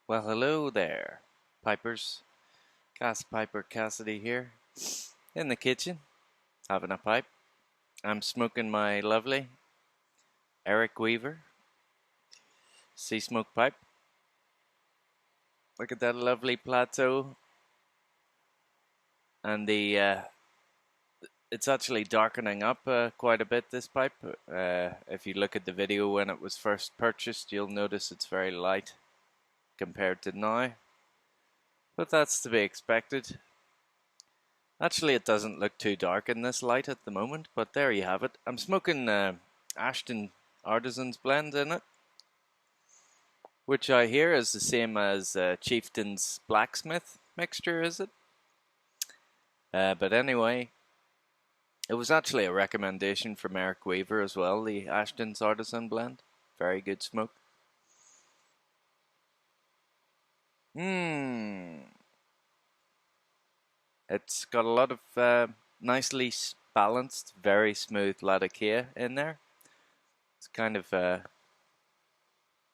Well, hello there, pipers. Gas Piper Cassidy here, in the kitchen, having a pipe. I'm smoking my lovely Eric Weaver sea smoke pipe. Look at that lovely plateau, and it's actually darkening up quite a bit, this pipe. If you look at the video when it was first purchased, you'll notice it's very light compared to now, but that's to be expected. Actually, it doesn't look too dark in this light at the moment, but there you have it. I'm smoking Ashton Artisan's blend in it, which I hear is the same as Chieftain's Blacksmith mixture, is it? But anyway, it was actually a recommendation from Eric Weaver as well, the Ashton's Artisan blend. Very good smoke. It's got a lot of nicely balanced, very smooth Latakia in there. It's kind of I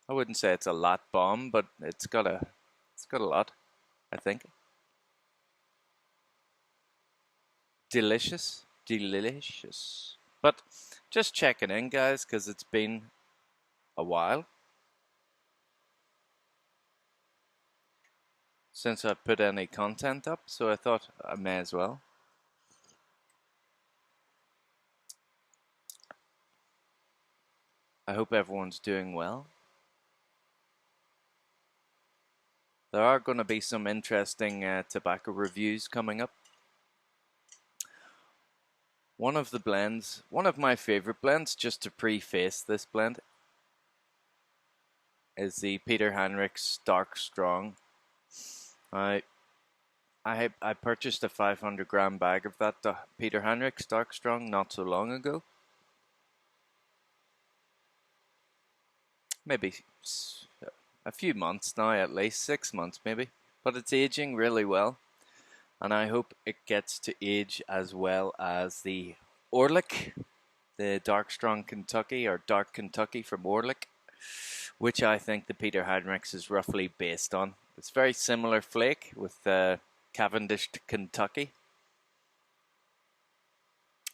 wouldn't say it's a lot bomb, but it's got a lot, I think. Delicious. But just checking in, guys, because it's been a while since I put any content up, so I thought I may as well. I hope everyone's doing well. There are going to be some interesting tobacco reviews coming up. One of my favorite blends, just to preface this blend, is the Peter Heinrich's Dark Strong. I purchased a 500 gram bag of that Peter Heinrich's Dark Strong not so long ago. Maybe a few months now, at least 6 months maybe, but it's aging really well, and I hope it gets to age as well as the Orlick, the Dark Strong Kentucky, or Dark Kentucky from Orlick, which I think the Peter Heinrichs is roughly based on. It's very similar flake with Cavendish Kentucky,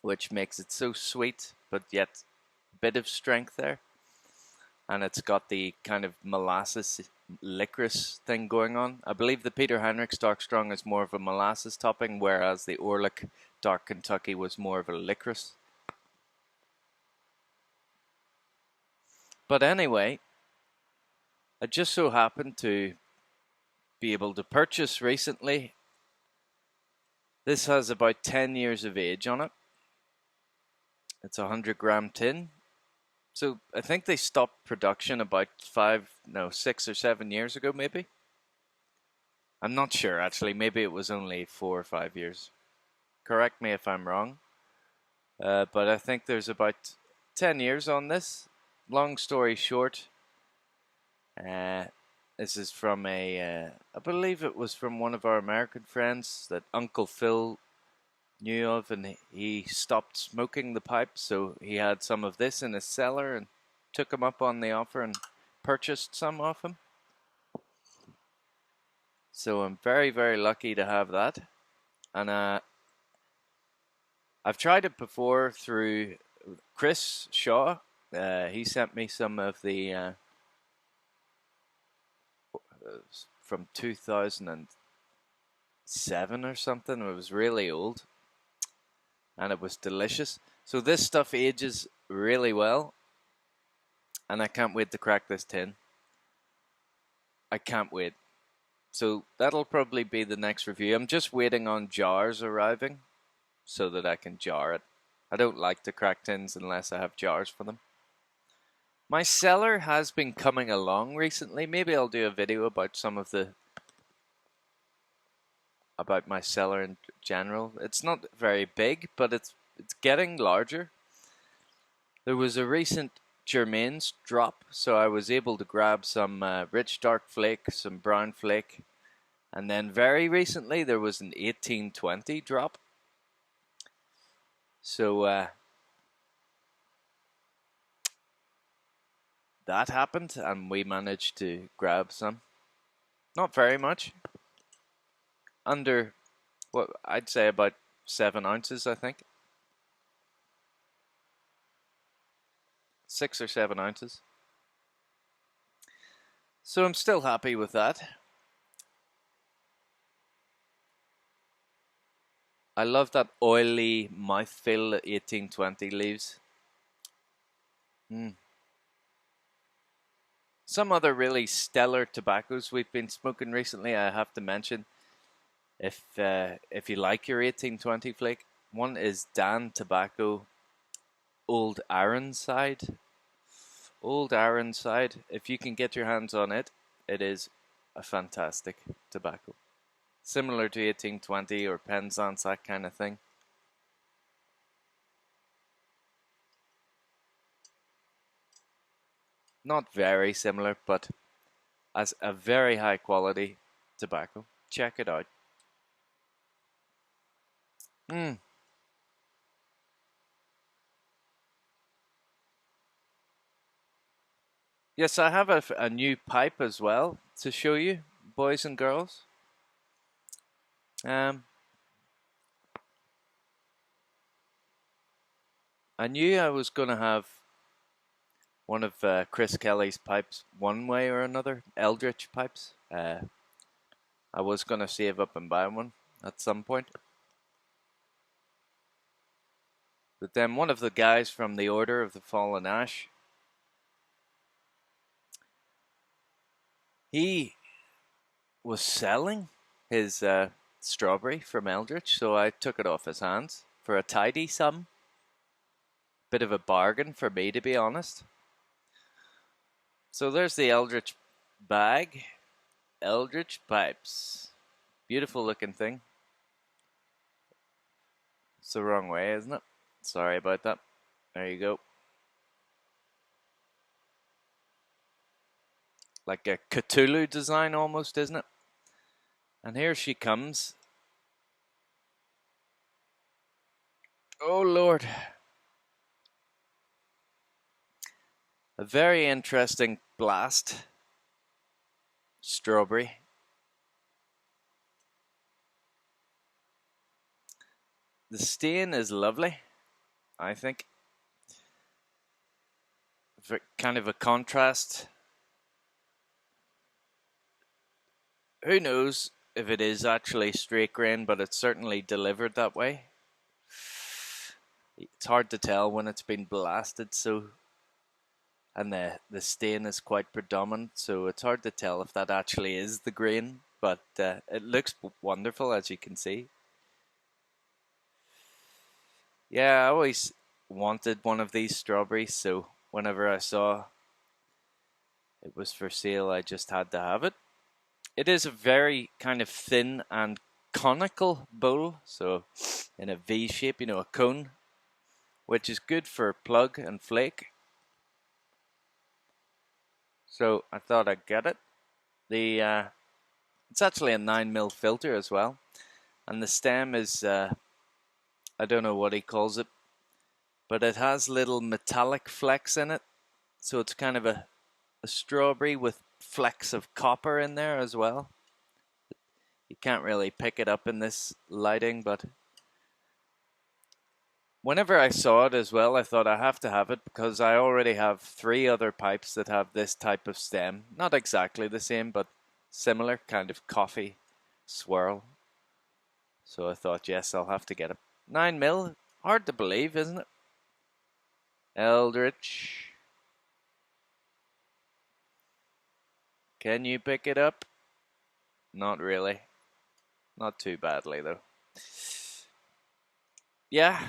which makes it so sweet, but yet a bit of strength there. And it's got the kind of molasses licorice thing going on. I believe the Peter Heinrich's Dark Strong is more of a molasses topping, whereas the Orlick Dark Kentucky was more of a licorice. But anyway, I just so happened to be able to purchase recently. This has about 10 years of age on it. It's a 100 gram tin. So I think they stopped production about 6 or 7 years ago, maybe. I'm not sure, actually. Maybe it was only 4 or 5 years. Correct me if I'm wrong. But I think there's about 10 years on this. Long story short, this is from I believe it was from one of our American friends that Uncle Phil knew of, and he stopped smoking the pipe, so he had some of this in his cellar and took him up on the offer and purchased some off him. So I'm very, very lucky to have that. And I've tried it before through Chris Shaw. He sent me some of the from 2007 or something. It was really old, and it was delicious. So this stuff ages really well, and I can't wait to crack this tin. I can't wait. So that'll probably be the next review. I'm just waiting on jars arriving so that I can jar it. I don't like to crack tins unless I have jars for them. My cellar has been coming along recently. Maybe I'll do a video about about my cellar in general. It's not very big, but it's getting larger. There was a recent Germain's drop, so I was able to grab some rich dark flake, some brown flake, and then very recently there was an 1820 drop. So that happened, and we managed to grab some. Not very much. Under, what I'd say about 7 ounces, I think. 6 or 7 ounces. So I'm still happy with that. I love that oily mouthfeel that 1820 leaves. Mm. Some other really stellar tobaccos we've been smoking recently, I have to mention, if you like your 1820 flake, one is Dan Tobacco Old Ironside. Old Ironside, if you can get your hands on it, it is a fantastic tobacco. Similar to 1820 or Penzance, that kind of thing. Not very similar, but as a very high quality tobacco. Check it out. Mm. Yes, I have a new pipe as well to show you, boys and girls. Um, I knew I was going to have one of Chris Kelly's pipes one way or another, Eldritch pipes. I was going to save up and buy one at some point. But then one of the guys from the Order of the Fallen Ash, he was selling his strawberry from Eldritch, so I took it off his hands for a tidy sum. Bit of a bargain for me, to be honest. So there's the Eldritch bag. Eldritch pipes. Beautiful looking thing. It's the wrong way, isn't it? Sorry about that. There you go. Like a Cthulhu design almost, isn't it? And here she comes. Oh Lord. A very interesting blast. Strawberry. The stain is lovely, I think. Kind of a contrast. Who knows if it is actually straight grain, but it's certainly delivered that way. It's hard to tell when it's been blasted, so, and the stain is quite predominant, so it's hard to tell if that actually is the grain, but it looks wonderful, as you can see. Yeah, I always wanted one of these strawberries, so whenever I saw it was for sale, I just had to have it. It is a very kind of thin and conical bowl, so in a V shape, a cone, which is good for plug and flake. So I thought I'd get it. It's actually a 9mm filter as well, and the stem is I don't know what he calls it, but it has little metallic flecks in it, so it's kind of a strawberry with flecks of copper in there as well. You can't really pick it up in this lighting, but whenever I saw it as well, I thought I have to have it because I already have 3 other pipes that have this type of stem. Not exactly the same, but similar kind of coffee swirl. So I thought, yes, I'll have to get it. 9mm, hard to believe, isn't it? Eldritch. Can you pick it up? Not really. Not too badly, though. Yeah.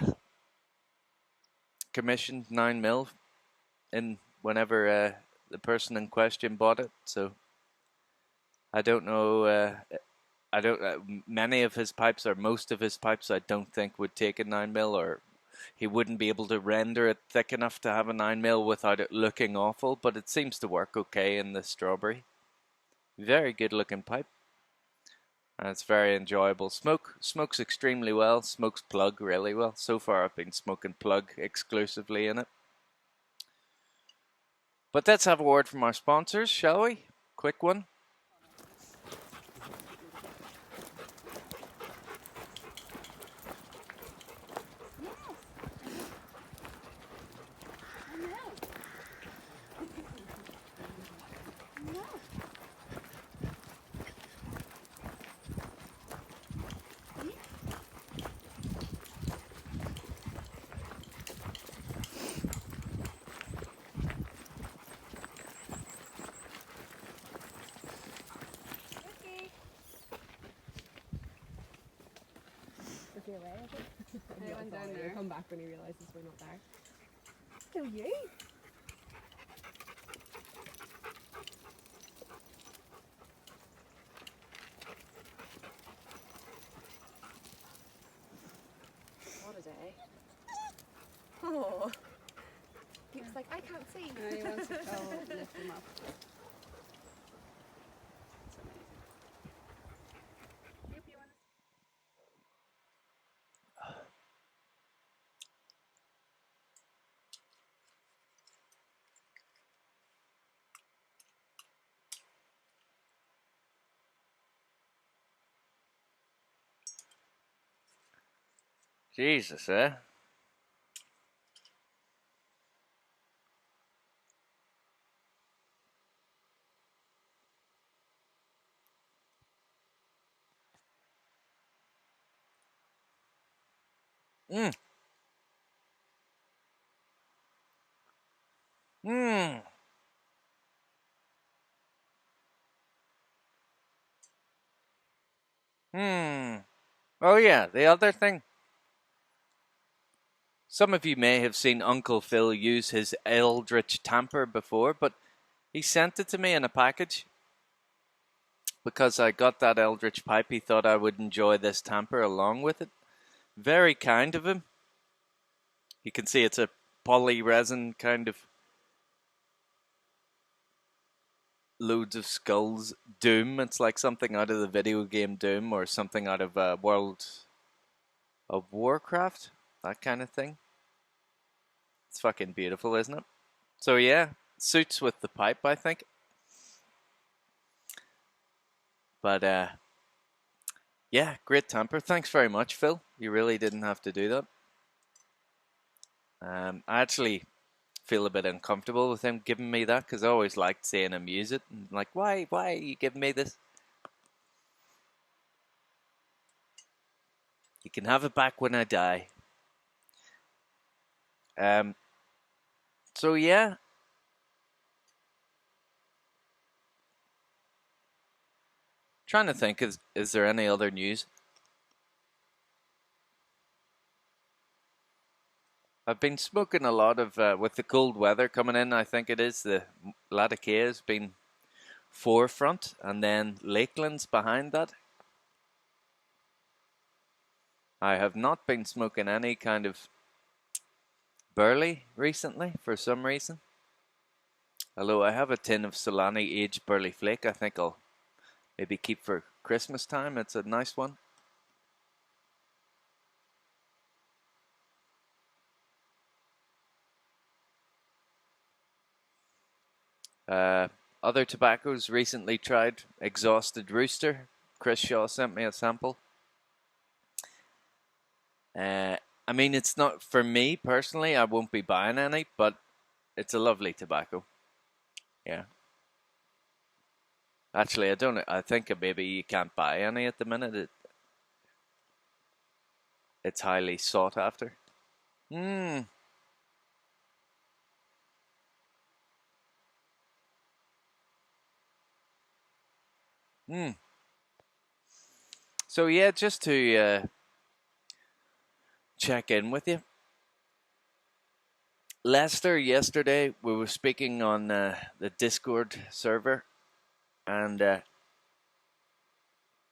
Commissioned 9mm in whenever the person in question bought it, so I don't know. I don't. Many of his pipes, or most of his pipes, I don't think would take a 9mm, or he wouldn't be able to render it thick enough to have a 9mm without it looking awful. But it seems to work okay in the strawberry. Very good looking pipe, and it's very enjoyable. Smokes extremely well. Smokes plug really well. So far, I've been smoking plug exclusively in it. But let's have a word from our sponsors, shall we? Quick one. be away, I think. He went down there. Come back when he realises we're not there. Do you? What a day. Oh. He was like, I can't see. He wants to go lift him up. Jesus, eh? Mm. Mm. Hmm. Oh yeah, the other thing. Some of you may have seen Uncle Phil use his Eldritch tamper before, but he sent it to me in a package because I got that Eldritch pipe. He thought I would enjoy this tamper along with it. Very kind of him. You can see it's a poly resin kind of loads of skulls Doom. It's like something out of the video game Doom or something out of World of Warcraft, that kind of thing. It's fucking beautiful, isn't it? So yeah, suits with the pipe, I think. But yeah, great tamper. Thanks very much, Phil. You really didn't have to do that. I actually feel a bit uncomfortable with him giving me that because I always liked seeing him use it. And like, why are you giving me this? You can have it back when I die. So yeah. Trying to think, is there any other news? I've been smoking a lot of, with the cold weather coming in, I think it is, the Latacea has been forefront, and then Lakeland's behind that. I have not been smoking any kind of burley recently, for some reason. Although I have a tin of Solani aged burley flake, I think I'll maybe keep for Christmas time. It's a nice one. Other tobaccos recently tried Exhausted Rooster. Chris Shaw sent me a sample. I mean, it's not for me personally. I won't be buying any, but it's a lovely tobacco. Yeah. Actually, I don't. I think maybe you can't buy any at the minute. It's highly sought after. Hmm. Hmm. So yeah, just to check in with you, Lester. Yesterday we were speaking on the Discord server, and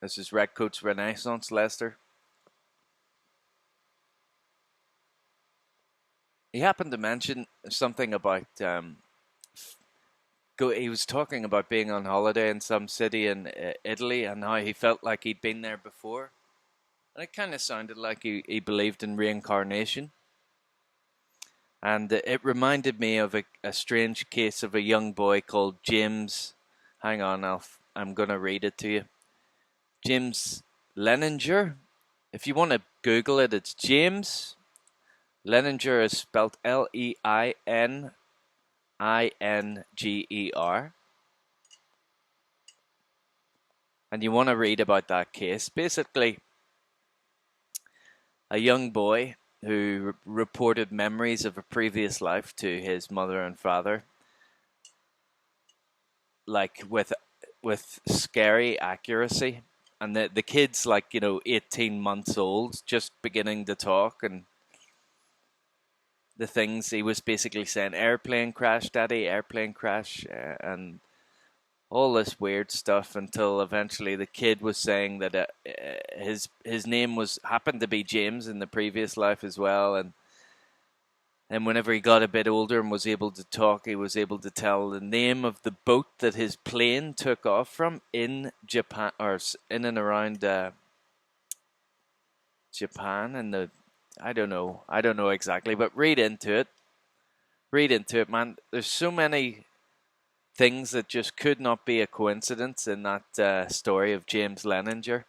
this is Redcoat's Renaissance. Lester. He happened to mention something about he was talking about being on holiday in some city in Italy and how he felt like he'd been there before. And it kind of sounded like he believed in reincarnation. And it reminded me of a strange case of a young boy called James. Hang on, I'm going to read it to you. James Leninger. If you want to Google it, it's James. Leninger is spelled Leininger. And you want to read about that case. Basically, a young boy who reported memories of a previous life to his mother and father, like with scary accuracy, and the kid's like, 18 months old, just beginning to talk, and the things he was basically saying, airplane crash, daddy, airplane crash, and all this weird stuff, until eventually the kid was saying that his name happened to be James in the previous life as well, and whenever he got a bit older and was able to talk, he was able to tell the name of the boat that his plane took off from in Japan, or in and around Japan, and I don't know exactly, but read into it, man. There's so many things that just could not be a coincidence in that story of James Leninger.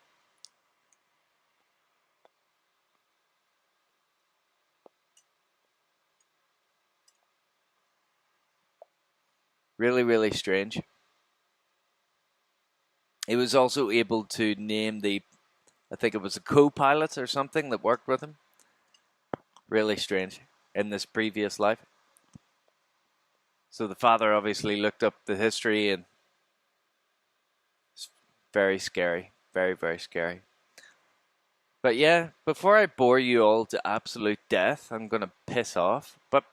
Really, really strange. He was also able to name I think it was a co-pilot or something that worked with him. Really strange in this previous life. So the father obviously looked up the history, and it's very scary. Very, very scary. But yeah, before I bore you all to absolute death, I'm going to piss off. But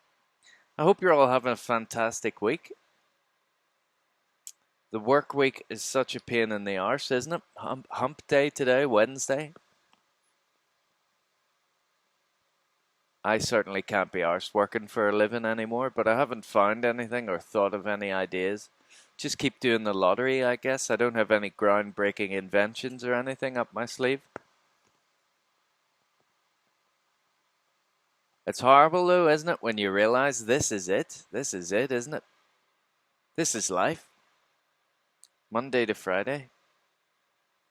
I hope you're all having a fantastic week. The work week is such a pain in the arse, isn't it? Hump day today, Wednesday. I certainly can't be arsed working for a living anymore, but I haven't found anything or thought of any ideas. Just keep doing the lottery, I guess. I don't have any groundbreaking inventions or anything up my sleeve. It's horrible though, isn't it, when you realize this is it? This is it, isn't it? This is life. Monday to Friday.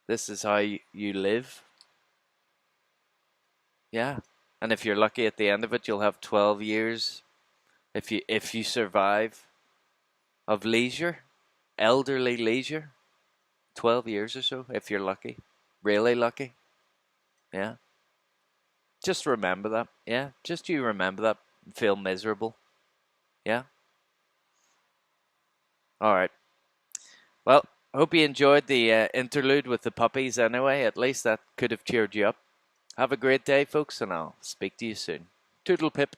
This is how you live. Yeah. And if you're lucky at the end of it, you'll have 12 years, if you survive, of leisure, elderly leisure. 12 years or so, if you're lucky. Really lucky. Yeah. Just remember that. Yeah. Just you remember that and feel miserable. Yeah. All right. Well, I hope you enjoyed the interlude with the puppies anyway. At least that could have cheered you up. Have a great day, folks, and I'll speak to you soon. Toodle pip.